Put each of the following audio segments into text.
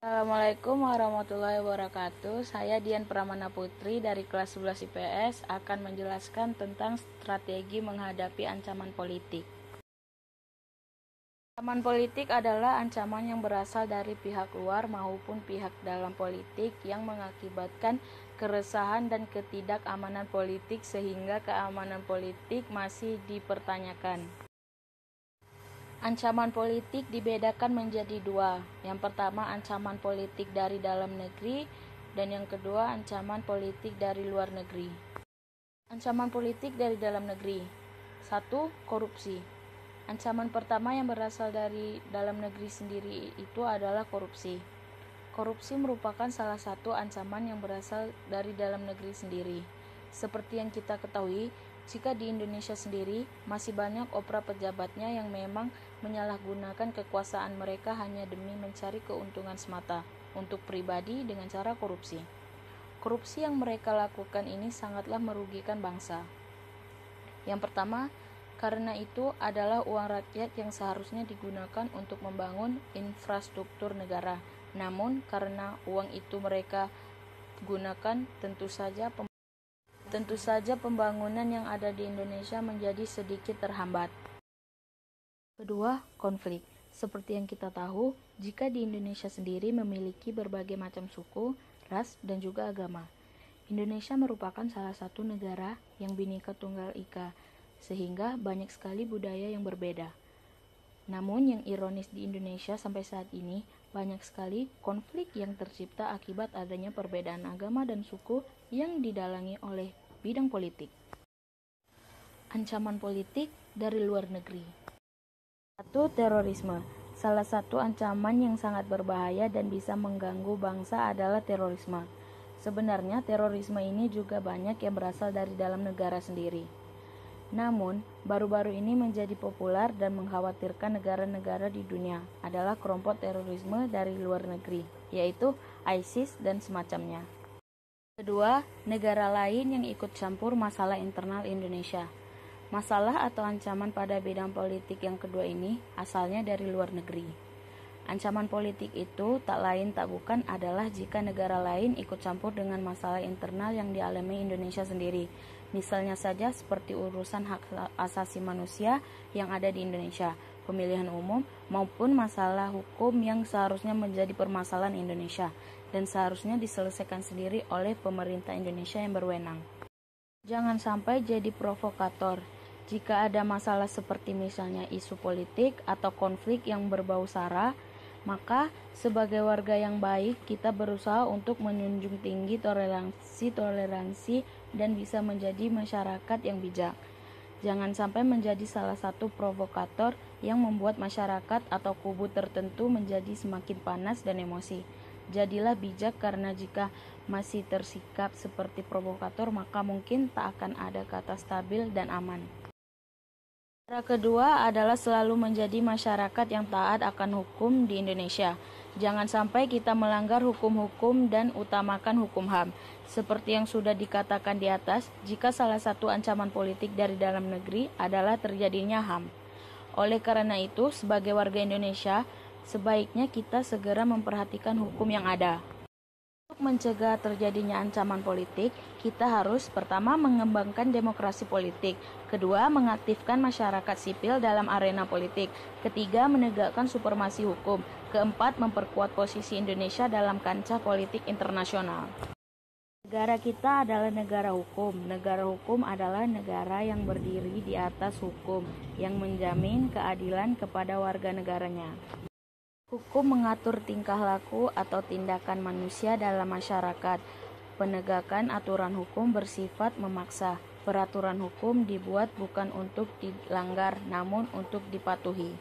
Assalamualaikum warahmatullahi wabarakatuh. Saya Dian Pramana Putri dari kelas 11 IPS akan menjelaskan tentang strategi menghadapi ancaman politik. Ancaman politik adalah ancaman yang berasal dari pihak luar maupun pihak dalam politik yang mengakibatkan keresahan dan ketidakamanan politik sehingga keamanan politik masih dipertanyakan. Ancaman politik dibedakan menjadi dua. Yang pertama, ancaman politik dari dalam negeri, dan yang kedua, ancaman politik dari luar negeri. Ancaman politik dari dalam negeri. 1. Korupsi. Ancaman pertama yang berasal dari dalam negeri sendiri itu adalah korupsi. Korupsi merupakan salah satu ancaman yang berasal dari dalam negeri sendiri. Seperti yang kita ketahui, jika di Indonesia sendiri masih banyak oknum pejabatnya yang memang menyalahgunakan kekuasaan mereka hanya demi mencari keuntungan semata untuk pribadi dengan cara korupsi. Korupsi yang mereka lakukan ini sangatlah merugikan bangsa. Yang pertama, karena itu adalah uang rakyat yang seharusnya digunakan untuk membangun infrastruktur negara. Namun karena uang itu mereka gunakan, tentu saja pembangunan yang ada di Indonesia menjadi sedikit terhambat. Kedua, konflik. Seperti yang kita tahu, jika di Indonesia sendiri memiliki berbagai macam suku, ras, dan juga agama. Indonesia merupakan salah satu negara yang Bhinneka Tunggal Ika, sehingga banyak sekali budaya yang berbeda. Namun yang ironis di Indonesia sampai saat ini, banyak sekali konflik yang tercipta akibat adanya perbedaan agama dan suku yang didalangi oleh bidang politik. Ancaman politik dari luar negeri. 1. Terorisme. Salah satu ancaman yang sangat berbahaya dan bisa mengganggu bangsa adalah terorisme. Sebenarnya terorisme ini juga banyak yang berasal dari dalam negara sendiri. Namun, baru-baru ini menjadi populer dan mengkhawatirkan negara-negara di dunia adalah kelompok terorisme dari luar negeri, yaitu ISIS dan semacamnya. Kedua, negara lain yang ikut campur masalah internal Indonesia. Masalah atau ancaman pada bidang politik yang kedua ini asalnya dari luar negeri. Ancaman politik itu tak lain tak bukan adalah jika negara lain ikut campur dengan masalah internal yang dialami Indonesia sendiri. Misalnya saja seperti urusan hak asasi manusia yang ada di Indonesia, pemilihan umum, maupun masalah hukum yang seharusnya menjadi permasalahan Indonesia dan seharusnya diselesaikan sendiri oleh pemerintah Indonesia yang berwenang. Jangan sampai jadi provokator. Jika ada masalah seperti misalnya isu politik atau konflik yang berbau sara, maka sebagai warga yang baik kita berusaha untuk menjunjung tinggi toleransi dan bisa menjadi masyarakat yang bijak. Jangan sampai menjadi salah satu provokator yang membuat masyarakat atau kubu tertentu menjadi semakin panas dan emosi. Jadilah bijak, karena jika masih tersikap seperti provokator maka mungkin tak akan ada kata stabil dan aman. Cara kedua adalah selalu menjadi masyarakat yang taat akan hukum di Indonesia. Jangan sampai kita melanggar hukum-hukum dan utamakan hukum HAM. Seperti yang sudah dikatakan di atas, jika salah satu ancaman politik dari dalam negeri adalah terjadinya HAM. Oleh karena itu, sebagai warga Indonesia, sebaiknya kita segera memperhatikan hukum yang ada. Untuk mencegah terjadinya ancaman politik, kita harus pertama mengembangkan demokrasi politik, kedua mengaktifkan masyarakat sipil dalam arena politik, ketiga menegakkan supremasi hukum, keempat memperkuat posisi Indonesia dalam kancah politik internasional. Negara kita adalah negara hukum. Negara hukum adalah negara yang berdiri di atas hukum, yang menjamin keadilan kepada warga negaranya. Hukum mengatur tingkah laku atau tindakan manusia dalam masyarakat. Penegakan aturan hukum bersifat memaksa. Peraturan hukum dibuat bukan untuk dilanggar, namun untuk dipatuhi.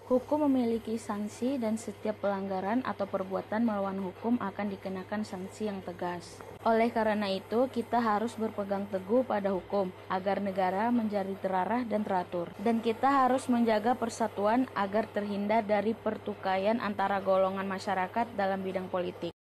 Hukum memiliki sanksi dan setiap pelanggaran atau perbuatan melawan hukum akan dikenakan sanksi yang tegas. Oleh karena itu, kita harus berpegang teguh pada hukum agar negara menjadi terarah dan teratur. Dan kita harus menjaga persatuan agar terhindar dari pertukaian antara golongan masyarakat dalam bidang politik.